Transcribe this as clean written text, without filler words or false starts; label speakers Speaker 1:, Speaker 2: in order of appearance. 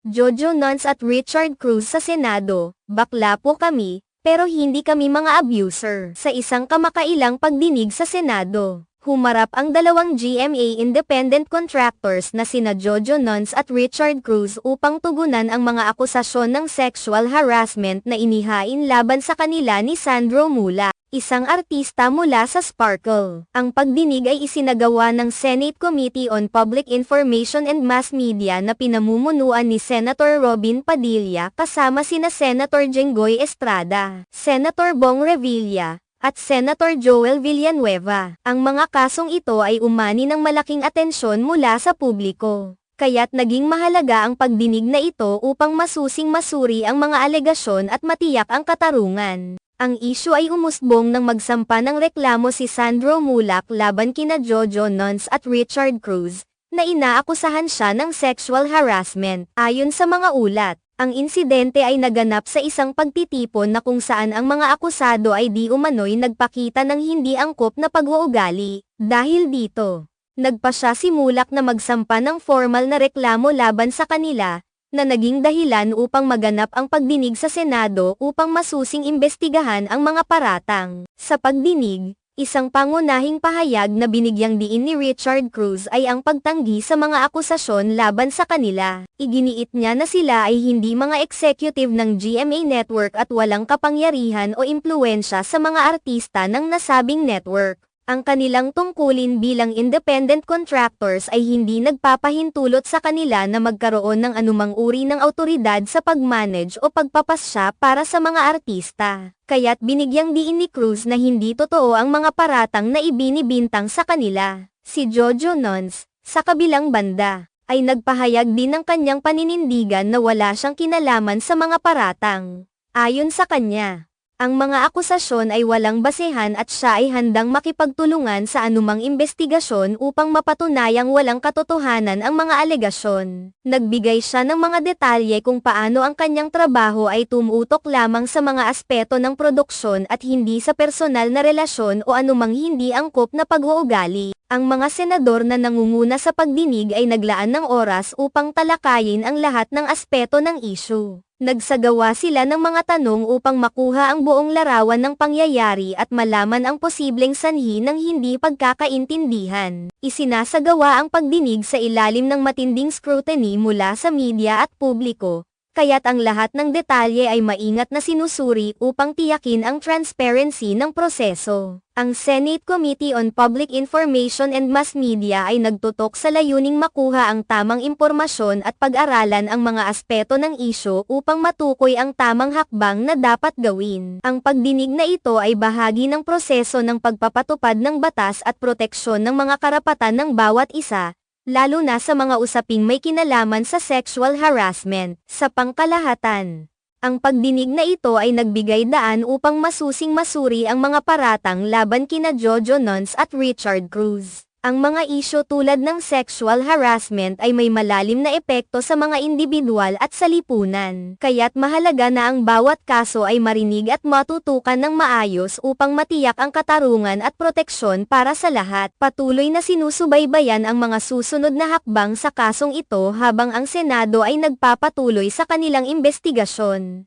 Speaker 1: Jojo Nuns at Richard Cruz sa Senado, bakla po kami, pero hindi kami mga abuser. Sa isang kamakailang pagdinig sa Senado, humarap ang dalawang GMA independent contractors na sina Jojo Nuns at Richard Cruz upang tugunan ang mga akusasyon ng sexual harassment na inihain laban sa kanila ni Sandro Mula, isang artista mula sa Sparkle. Ang pagdinig ay isinagawa ng Senate Committee on Public Information and Mass Media na pinamumunuan ni Senator Robin Padilla kasama sina Senator Jenggoy Estrada, Senator Bong Revilla, at Senator Joel Villanueva. Ang mga kasong ito ay umani ng malaking atensyon mula sa publiko. Kaya't naging mahalaga ang pagdinig na ito upang masusing masuri ang mga alegasyon at matiyak ang katarungan. Ang isyu ay umusbong nang magsampa ng reklamo si Sandro Mulak laban kina Jojo Nuns at Richard Cruz, na inaakusahan siya ng sexual harassment. Ayon sa mga ulat, ang insidente ay naganap sa isang pagtitipon na kung saan ang mga akusado ay di umano'y nagpakita ng hindi angkop na pag-uugali. Dahil dito, nagpasya si Mulak na magsampa ng formal na reklamo laban sa kanila, na naging dahilan upang maganap ang pagdinig sa Senado upang masusing imbestigahan ang mga paratang. Sa pagdinig, isang pangunahing pahayag na binigyang diin ni Richard Cruz ay ang pagtanggi sa mga akusasyon laban sa kanila. Iginiit niya na sila ay hindi mga executive ng GMA Network at walang kapangyarihan o impluwensya sa mga artista ng nasabing network. Ang kanilang tungkulin bilang independent contractors ay hindi nagpapahintulot sa kanila na magkaroon ng anumang uri ng awtoridad sa pag-manage o pagpapasya para sa mga artista. Kaya't binigyang diin ni Cruz na hindi totoo ang mga paratang na ibinibintang sa kanila. Si Jojo Nuns, sa kabilang banda, ay nagpahayag din ng kanyang paninindigan na wala siyang kinalaman sa mga paratang. Ayon sa kanya, ang mga akusasyon ay walang basehan at siya ay handang makipagtulungan sa anumang investigasyon upang mapatunayang walang katotohanan ang mga alegasyon. Nagbigay siya ng mga detalye kung paano ang kanyang trabaho ay tumutok lamang sa mga aspeto ng produksyon at hindi sa personal na relasyon o anumang hindi angkop na pag-uugali. Ang mga senador na nangunguna sa pagdinig ay naglaan ng oras upang talakayin ang lahat ng aspeto ng issue. Nagsagawa sila ng mga tanong upang makuha ang buong larawan ng pangyayari at malaman ang posibleng sanhi ng hindi pagkakaintindihan. Isinasagawa ang pagdinig sa ilalim ng matinding scrutiny mula sa media at publiko, kaya't ang lahat ng detalye ay maingat na sinusuri upang tiyakin ang transparency ng proseso. Ang Senate Committee on Public Information and Mass Media ay nagtutok sa layuning makuha ang tamang impormasyon at pag-aralan ang mga aspeto ng isyu upang matukoy ang tamang hakbang na dapat gawin. Ang pagdinig na ito ay bahagi ng proseso ng pagpapatupad ng batas at proteksyon ng mga karapatan ng bawat isa, lalo na sa mga usaping may kinalaman sa sexual harassment. Sa pangkalahatan, ang pagdinig na ito ay nagbigay daan upang masusing masuri ang mga paratang laban kina Jojo Nuns at Richard Cruz. Ang mga isyu tulad ng sexual harassment ay may malalim na epekto sa mga individual at sa lipunan. Kaya't mahalaga na ang bawat kaso ay marinig at matutukan ng maayos upang matiyak ang katarungan at proteksyon para sa lahat. Patuloy na sinusubaybayan ang mga susunod na hakbang sa kasong ito habang ang Senado ay nagpapatuloy sa kanilang investigasyon.